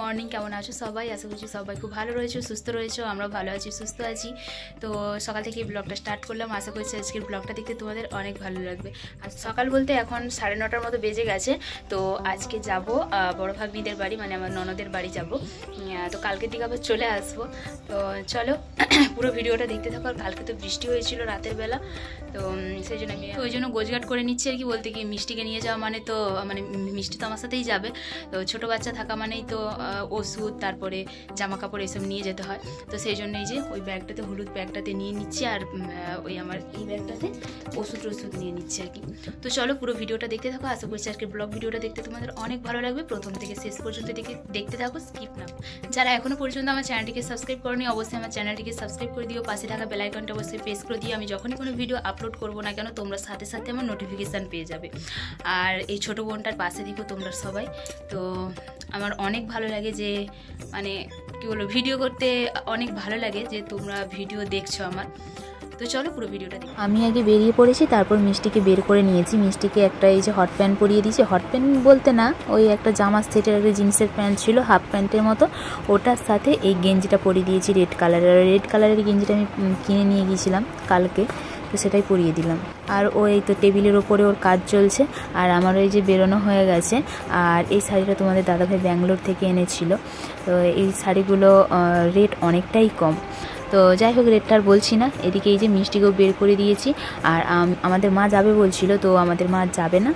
Morning, কেমন আছো সবাই? আশা করছি সবাই খুব ভালো রয়েছে, সুস্থ রয়েছে। আমরা ভালো আছি, সুস্থ আছি। তো সকাল থেকে এই ব্লগটা স্টার্ট করলাম। আশা করছি আজকের ব্লগটা দেখতে তোমাদের অনেক ভালো লাগবে। আর সকাল বলতে এখন 9:30 মতো বেজে গেছে। তো আজকে যাব বড় ভাগ্নিদের বাড়ি, মানে আমার ননদের বাড়ি যাব। তো কালকের দিকে আবার চলে আসবো। তো চলো পুরো ভিডিওটা দেখতে থাকো। আর কালকে তো বৃষ্টি হয়েছিল রাতের বেলা, তো সেই জন্য আমি ওই জন্য গোছগাট করে নিচ্ছি আর কি। বলতে কি, মিষ্টিকে নিয়ে যাওয়া মানে তো মিষ্টি তো আমার সাথেই যাবে। তো ছোটো বাচ্চা থাকা মানেই তো ওষুধ, তারপরে জামা কাপড় এসব নিয়ে যেতে হয়। তো সেই জন্যই যে ওই ব্যাগটাতে, হলুদ ব্যাগটাতে নিয়ে নিচ্ছি, আর ওই আমার এই ব্যাগটাতে ওষুধ নিয়ে নিচ্ছি আর কি। তো চলো পুরো ভিডিওটা দেখতে থাকো। আশা করছি আজকে ব্লগ ভিডিওটা দেখতে তোমাদের অনেক ভালো লাগবে। প্রথম থেকে শেষ পর্যন্ত দেখতে থাকো, স্কিপ না। যারা এখনও পর্যন্ত আমার চ্যানেলটিকে সাবস্ক্রাইব করনি, অবশ্যই আমার চ্যানেলটিকে সাবস্ক্রাইব করে দিও। পাশে থাকা বেল আইকনটা অবশ্যই প্রেস করে দিও। আমি যখনই কোনো ভিডিও আপলোড করবো না কেন, তোমরা সাথে সাথে আমার নোটিফিকেশান পেয়ে যাবে। আর এই ছোটো বোনটার পাশে দিকো তোমরা সবাই। তো আমার অনেক ভালো লাগে যে, মানে কী বলবো, ভিডিও করতে অনেক ভালো লাগে যে তোমরা ভিডিও দেখছো আমার। তো চলো পুরো ভিডিওটা দেখি। আমি আগে বেরিয়ে পড়েছি, তারপর মিষ্টিকে বের করে নিয়েছি। মিষ্টিকে একটা এই যে হট প্যান্ট পরিয়ে দিয়েছি। হট প্যান্ট বলতে না, ওই একটা জামা সেটের একটা জিন্সের প্যান্ট ছিল, হাফ প্যান্টের মতো, ওটার সাথে এই গেঞ্জিটা পরিয়ে দিয়েছি রেড কালারের। রেড কালারের গেঞ্জিটা আমি কিনে নিয়ে গিয়েছিলাম কালকে, তো সেটাই পরিয়ে দিলাম। আর ওই তো টেবিলের ওপরে ওর কাজ চলছে, আর আমার ওই যে বেরোনো হয়ে গেছে। আর এই শাড়িটা তোমাদের দাদাভাই ব্যাঙ্গালোর থেকে এনেছিল। তো এই শাড়িগুলো রেট অনেকটাই কম। তো যাই হোক, রেটটা আর বলছি না। এদিকে এই যে মিষ্টিকেও বের করে দিয়েছি। আর আমাদের মা যাবে বলছিল, তো আমাদের মা যাবে না।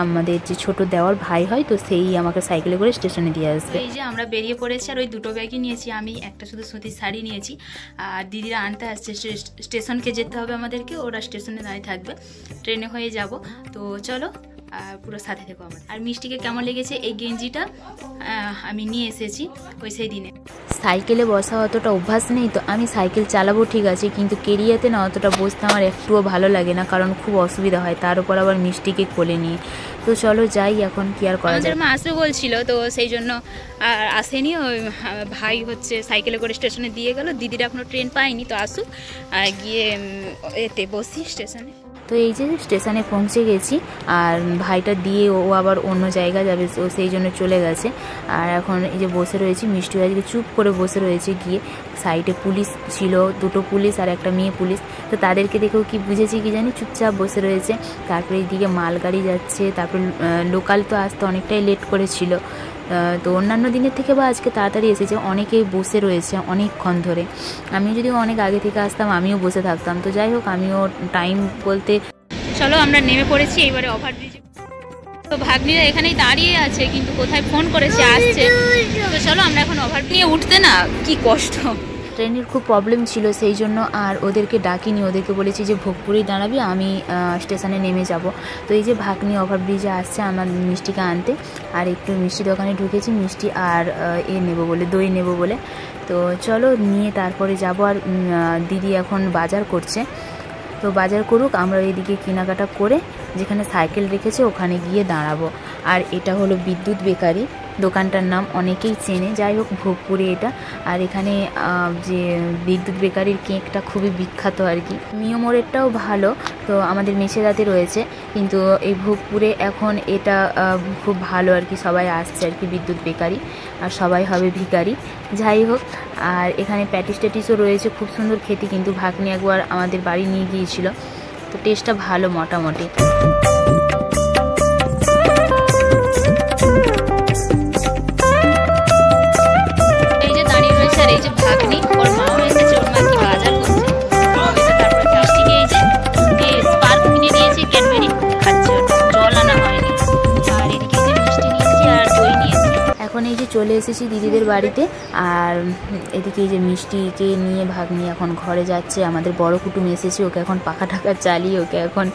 আমাদের যে ছোট দেওয়ার ভাই হয়, তো সেই আমাকে সাইকেলে করে স্টেশনে দিয়ে আসবে। এই যে আমরা বেরিয়ে পড়েছি, আর ওই দুটো ব্যাগই নিয়েছি। আমি একটা শুধু সুতির শাড়ি নিয়েছি, আর দিদিরা আনতে আসছে। স্টেশনকে যেতে হবে আমাদেরকে, ওরা স্টেশনে দাঁড়িয়ে থাকবে, ট্রেনে হয়ে যাব। তো চলো পুরো সাথে থেকো আমার। আর মিষ্টিকে কেমন লেগেছে এই গেঞ্জিটা, আমি নিয়ে এসেছি ওই সেই দিনে। সাইকেলে বসা অতটা অভ্যাস নেই, তো আমি সাইকেল চালাবো ঠিক আছে, কিন্তু কেরিয়াতে না অতটা বসতে আমার একটুও ভালো লাগে না, কারণ খুব অসুবিধা হয়। তার উপর আবার মিষ্টিকে কোলে নিয়ে। তো চলো যাই, এখন কি আর করা যায়। মা আসবে বলছিল, তো সেই জন্য আর আসেনি। ওই ভাই হচ্ছে সাইকেলে করে স্টেশনে দিয়ে গেল। দিদিরা এখনো ট্রেন পায়নি, তো আসুক, গিয়ে এতে বসি স্টেশনে। তো এই যে স্টেশনে পৌঁছে গেছি, আর ভাইটা দিয়ে ও আবার অন্য জায়গা যাবে, ও সেই জন্য চলে গেছে। আর এখন এই যে বসে রয়েছি, মিষ্টি আজকে চুপ করে বসে রয়েছে গিয়ে। সাইডে পুলিশ ছিল, দুটো পুলিশ আর একটা মেয়ে পুলিশ। তো তাদেরকে দেখেও কি বুঝেছি কি জানি, চুপচাপ বসে রয়েছে। তারপরে এইদিকে মালগাড়ি যাচ্ছে, তারপর লোকাল তো আসতে অনেকটাই লেট করেছিল। তো অন্যান্য দিনের থেকে বা আজকে তাড়াতাড়ি এসেছে। অনেকেই বসে রয়েছে অনেকক্ষণ ধরে। আমি যদি অনেক আগে থেকে আসতাম, আমিও বসে থাকতাম। তো যাই হোক, আমিও টাইম বলতে চলো আমরা নেমে পড়েছি এইবারে ওভারব্রিজে। তো ভাগ্নিরা এখানেই দাঁড়িয়ে আছে, কিন্তু কোথায় ফোন করেছে, আসছে। তো চলো আমরা এখন ওভারব্রিজ নিয়ে উঠতে না কি কষ্ট। ট্রেনের খুব প্রবলেম ছিল, সেই জন্য আর ওদেরকে ডাকিনি। ওদেরকে বলেছি যে ভোগপুরেই দাঁড়াবি, আমি স্টেশনে নেমে যাব। তো এই যে ভাগ্নি ওভারব্রিজে আসছে আমার মিষ্টিকে আনতে। আর একটু মিষ্টি দোকানে ঢুকেছি, মিষ্টি আর নেবো বলে, দই নেবো বলে। তো চলো নিয়ে তারপরে যাব। আর দিদি এখন বাজার করছে, তো বাজার করুক, আমরা এদিকে কেনাকাটা করে যেখানে সাইকেল রেখেছে ওখানে গিয়ে দাঁড়াবো। আর এটা হলো বিদ্যুৎ বেকারি, দোকানটার নাম অনেকেই চেনে। যাই হোক, ভোগপুরে এটা। আর এখানে যে বিদ্যুৎ বেকারির কেকটা খুবই বিখ্যাত আর কি। মিয়মোরেরটাও ভালো, তো আমাদের মেছেদাতে রয়েছে, কিন্তু এই ভোগপুরে এখন এটা খুব ভালো আর কি। সবাই আসছে আর কি বিদ্যুৎ বেকারি, আর সবাই হবে ভিখারি। যাই হোক, আর এখানে প্যাটিস ট্যাটিসও রয়েছে, খুব সুন্দর খেতে। কিন্তু ভাগ্নি একবার আমাদের বাড়ি নিয়ে গিয়েছিল, তো টেস্টটা ভালো মোটামুটি। এই যে দাঁড়িয়ে রয়েছে, আর এই যে ভাগ্নি, ওর মাও এসেছে, ওর মা কি বাজার করছে। তারপরে মিষ্টিকে এই যে স্পার্ক কিনে দিয়েছি, ক্যাডবেরি খাচ্ছে, জল আনা হয়নি। আর এদিকে যে মিষ্টি নিয়েছি আর দই নিয়েছি। এখন এই যে চলে এসেছি দিদিদের বাড়িতে। আর এদিকে এই যে মিষ্টিকে নিয়ে ভাগ্নি এখন ঘরে যাচ্ছে। আমাদের বড় কুটুম এসেছে, ওকে এখন পাখা টাকা চালিয়ে ওকে এখন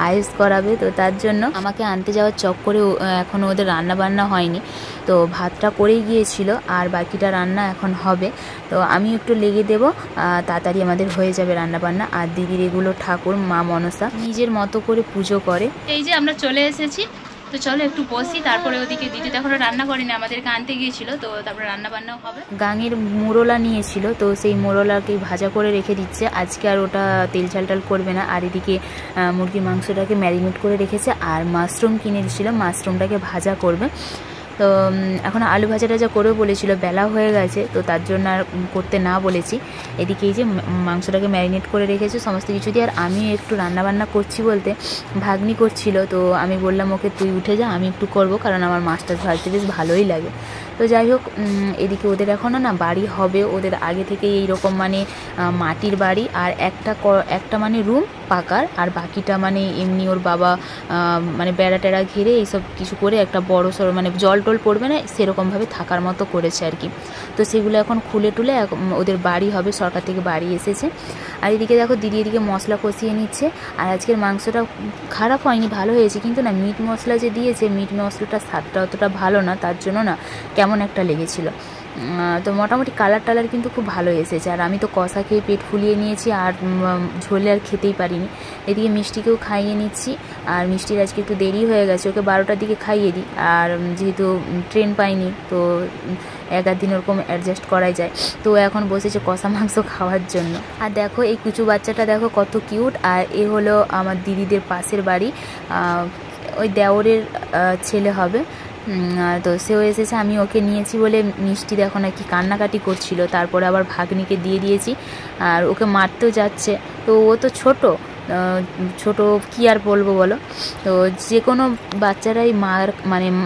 আয়েস করাবে। তো তার জন্য আমাকে আনতে যাওয়ার চক্করে এখনও ওদের রান্না বান্না হয়নি। তো ভাতটা করেই গিয়েছিল, আর বাকিটা রান্না এখন হবে। তো আমি একটু লেগে দেবো, তাড়াতাড়ি আমাদের হয়ে যাবে রান্না বান্না। আর দিদির এগুলো ঠাকুর মা মনসা নিজের মতো করে পুজো করে। এই যে আমরা চলে এসেছি, তো চলো একটু বসি। তারপরে ওদিকে দিদি তো এখনো রান্না করেনি, আমাদেরকে আনতে গিয়েছিল, তো তারপরে রান্না বান্নাও হবে। গাঙের মোরলা নিয়েছিল, তো সেই মোরলাকে ভাজা করে রেখে দিচ্ছে। আজকে আর ওটা তেল ঝালটাল করবে না। আর এদিকে মুরগির মাংসটাকে ম্যারিনেট করে রেখেছে, আর মাশরুম কিনে দিয়েছিল, মাশরুমটাকে ভাজা করবে। তো এখন আলু ভাজা টাজা করেও বলেছিল, বেলা হয়ে গেছে তো তার জন্য আর করতে না বলেছি। এদিকে এই যে মাংসটাকে ম্যারিনেট করে রেখেছে সমস্ত কিছু দিয়ে, আর আমি একটু রান্নাবান্না করছি বলতে ভাগ্নি করছিল, তো আমি বললাম ওকে তুই উঠে যা, আমি একটু করব, কারণ আমার মাছ টাছ ভাজতে বেশ ভালোই লাগে। তো যাই হোক, এদিকে ওদের এখনও না বাড়ি হবে, ওদের আগে থেকে এইরকম মানে মাটির বাড়ি, আর একটা মানে রুম পাকার, আর বাকিটা মানে এমনি ওর বাবা মানে বেড়া টেড়া ঘিরে এইসব কিছু করে একটা বড় সড়ো মানে জল টল পড়বে না সেরকমভাবে থাকার মতো করেছে আর কি। তো সেগুলো এখন খুলে টুলে ওদের বাড়ি হবে, সরকার থেকে বাড়ি এসেছে। আর এদিকে দেখো দিদি এদিকে মশলা কষিয়ে নিচ্ছে। আর আজকের মাংসটা খারাপ হয়নি, ভালো হয়েছে, কিন্তু না মিট মশলা যে দিয়েছে, মিট মশলাটার স্বাদটা অতটা ভালো না, তার জন্য না কেমন একটা লেগেছিলো। তো মোটামুটি কালার টালার কিন্তু খুব ভালো এসেছে। আর আমি তো কষা খেয়ে পেট ফুলিয়ে নিয়েছি, আর ঝোলে আর খেতেই পারিনি। এদিকে মিষ্টিকেও খাইয়ে নিচ্ছি, আর মিষ্টির আজকে একটু দেরি হয়ে গেছে, ওকে 12টার দিকে খাইয়ে দিই, আর যেহেতু ট্রেন পাইনি তো এক আধ দিন ওরকম অ্যাডজাস্ট করাই যায়। তো এখন বসেছে কষা মাংস খাওয়ার জন্য। আর দেখো এই কুচু বাচ্চাটা দেখো কত কিউট। আর এ হলো আমার দিদিদের পাশের বাড়ি, ওই দেওরের ছেলে হবে। তো সেও এসেছে, আমি ওকে নিয়েছি বলে মিষ্টি দেখো নাকি কান্নাকাটি করছিল, তারপরে আবার ভাগ্নিকে দিয়ে দিয়েছি। আর ওকে মারতেও যাচ্ছে, তো ও তো ছোট কি আর বলবো বলো। তো যে কোনো বাচ্চারাই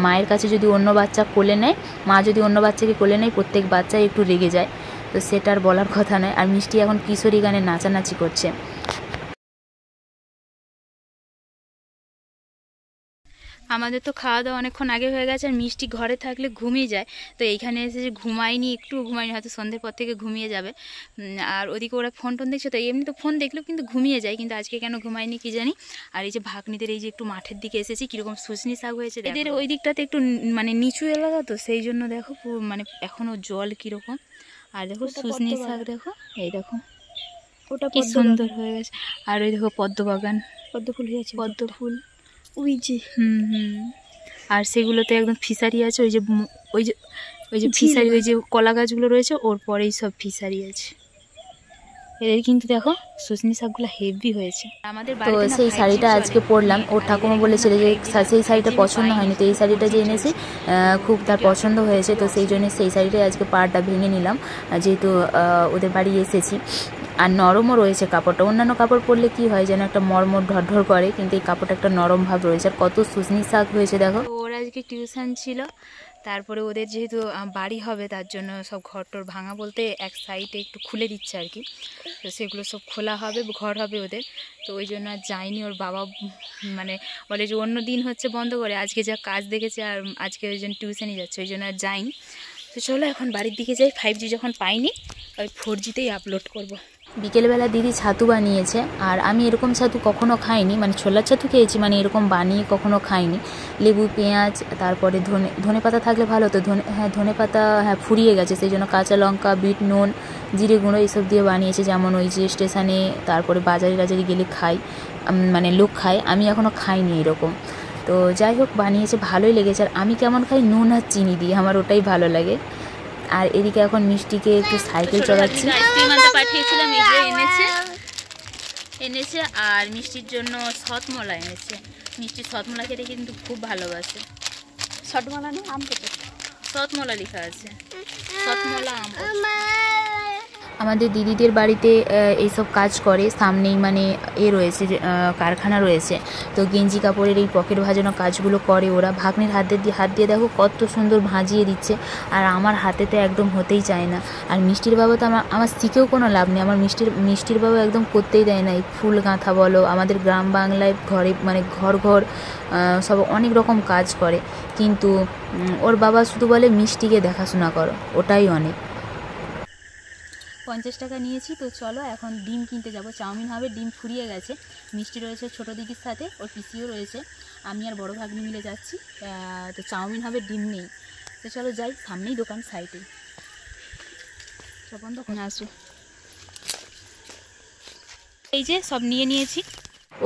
মায়ের কাছে যদি অন্য বাচ্চা কোলে নেয়, মা যদি অন্য বাচ্চাকে কোলে নেয়, প্রত্যেক বাচ্চাই একটু রেগে যায়, তো সেটা আর বলার কথা নয়। আর মিষ্টি এখন কিশোরী গানে নাচানাচি করছে। আমাদের তো খাওয়া দাওয়া অনেকক্ষণ আগে হয়ে গেছে, আর মিষ্টি ঘরে থাকলে ঘুমিয়ে যায়, তো এইখানে এসে যে একটু ঘুমায়নি, হয়তো সন্ধ্যের পর থেকে ঘুমিয়ে যাবে। আর ওদিকে ওরা ফোন দেখছে, তো এমনি তো ফোন দেখলেও কিন্তু ঘুমিয়ে যায়, কিন্তু আজকে কেন ঘুমায়নি কি জানি। আর এই যে ভাগ্নিদের এই যে একটু মাঠের দিকে এসেছি, কীরকম শুশনি শাক হয়েছে, এদের ওই দিকটাতে একটু মানে নিচু এলাকা, তো সেই জন্য দেখো মানে এখনও জল কীরকম। আর দেখো শুশনি শাক দেখো, এই দেখো ওটা কি সুন্দর হয়ে গেছে। আর ওই দেখো পদ্মবাগান, পদ্মফুল হয়েছে, পদ্মফুল ওই যে আর সেগুলোতে একদম ফিশারি আছে, ওই যে ফিশারি, ওই যে কলা গাছগুলো রয়েছে ওর পরেই সব ফিশারি আছে। এদের কিন্তু দেখো শুশনি শাকগুলো হেভি হয়েছে। আমাদের তো সেই শাড়িটা আজকে পরলাম, ওর ঠাকুমা বলেছিল যে সেই শাড়িটা পছন্দ হয়নি, তো এই শাড়িটা যে এনেছি খুব তার পছন্দ হয়েছে, তো সেই জন্য সেই শাড়িটাই আজকে পাড়টা ভেঙে নিলাম, যেহেতু ওদের বাড়ি এসেছি। আর নরমও রয়েছে কাপড়টা, অন্যান্য কাপড় পরলে কি হয় যেন একটা মরমর ঢরঢর করে, কিন্তু এই কাপড়টা একটা নরম ভাব রয়েছে। আর কত শুশনি শাক হয়েছে দেখো। ওর আজকে টিউশন ছিল, তারপরে ওদের যেহেতু বাড়ি হবে তার জন্য সব ঘরটর ভাঙা বলতে এক সাইডে একটু খুলে দিচ্ছে আর কি, তো সেগুলো সব খোলা হবে, ঘর হবে ওদের, তো ওই জন্য আর যায়নি। ওর বাবা মানে বলে যে অন্য দিন হচ্ছে বন্ধ করে, আজকে যা কাজ দেখেছে আর আজকে ওই জন্য টিউশনই যাচ্ছে, ওই জন্য আর যায়নি। তো চলো এখন বাড়ির দিকে যাই, 5G যখন পাইনি ওই 4Gতেই আপলোড করব। বিকেলবেলা দিদি ছাতু বানিয়েছে, আর আমি এরকম ছাতু কখনো খাইনি, মানে ছোলার ছাতু খেয়েছি, মানে এরকম বানিয়ে কখনো খাইনি। লেবু, পেঁয়াজ, তারপরে ধনে পাতা থাকলে ভালো হতো, ধনে পাতা ফুরিয়ে গেছে, সেই জন্য কাঁচা লঙ্কা, বিট নুন, জিরে গুঁড়ো এইসব দিয়ে বানিয়েছে, যেমন ওই যে স্টেশনে তারপরে বাজারে গেলে খাই, মানে লোক খায়, আমি এখনও খাইনি এরকম। তো যাই হোক বানিয়েছে, ভালোই লেগেছে। আর আমি কেমন খাই, নুন আর চিনি দিয়ে, আমার ওটাই ভালো লাগে। আর এদিকে এখন মিষ্টিকে একটু সাইকেল চড়াচ্ছি। আইসক্রিম আনতে পাঠিয়েছিলাম, এই যে এনেছে, আর মিষ্টির জন্য সতমলা এনেছে। মিষ্টি সতমলা খেতে কিন্তু খুব ভালোবাসে। সতমলা না আম পেতে, সতমলা লেখা আছে, সতমলা আম। আমাদের দিদিদের বাড়িতে এইসব কাজ করে, সামনেই মানে রয়েছে, কারখানা রয়েছে, তো গেঞ্জি কাপড়ের এই পকেট ভাজানো কাজগুলো করে ওরা। ভাগ্নের হাত দিয়ে দেখো কত সুন্দর ভাজিয়ে দিচ্ছে, আর আমার হাতে তো একদম হতেই চায় না। আর মিষ্টির বাবা তো আমার শিখেও কোনো লাভ নেই, আমার মিষ্টির বাবা একদম করতেই দেয় না। এই ফুল গাঁথা বলো, আমাদের গ্রাম বাংলায় ঘরে মানে ঘর সব অনেক রকম কাজ করে, কিন্তু ওর বাবা শুধু বলে মিষ্টিকে দেখাশোনা করো, ওটাই অনেক। 50 টাকা নিয়েছি, তো চলো এখন ডিম কিনতে যাব, চাউমিন হবে, ডিম ফুরিয়ে গেছে। মিষ্টি রয়েছে ছোটো দিদির সাথে, ওর পিসিও রয়েছে, আমি আর বড় ভাগ্নি মিলে যাচ্ছি, তো চাউমিন হবে, ডিম নেই। তো চলো যাই, সামনেই দোকান, সাইডেই বন্ধ আসো। এই যে সব নিয়েছি,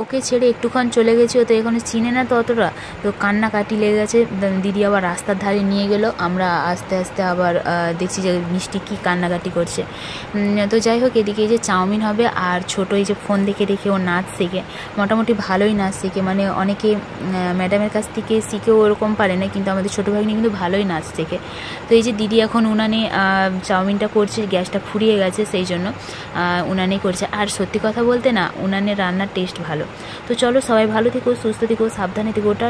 ওকে ছেড়ে একটুক্ষণ চলে গেছি, ও তো এখানে চিনে না তো অতটা, তো কান্নাকাটি লেগে গেছে। দিদি আবার রাস্তার ধারে নিয়ে গেল, আমরা আস্তে আস্তে আবার দেখছি যে মিষ্টি কী কান্নাকাটি করছে। তো যাই হোক, এদিকে এই যে চাউমিন হবে, আর ছোটো এই যে ফোন দেখে দেখে ও নাচ শেখে, মোটামুটি ভালোই নাচ শেখে, মানে অনেকে ম্যাডামের কাছ থেকে শিখেও ওরকম পারে না, কিন্তু আমাদের ছোটো ভাগ্নি কিন্তু ভালোই নাচ শেখে। তো এই যে দিদি এখন উনানে চাউমিনটা করছে, গ্যাসটা ফুরিয়ে গেছে সেই জন্য উনানেই করছে। আর সত্যি কথা বলতে না, উনানের রান্নার টেস্ট ভালো। তো চলো, সবাই ভালো থেকো, সুস্থ থেকো, সাবধানে থেকো। ওটা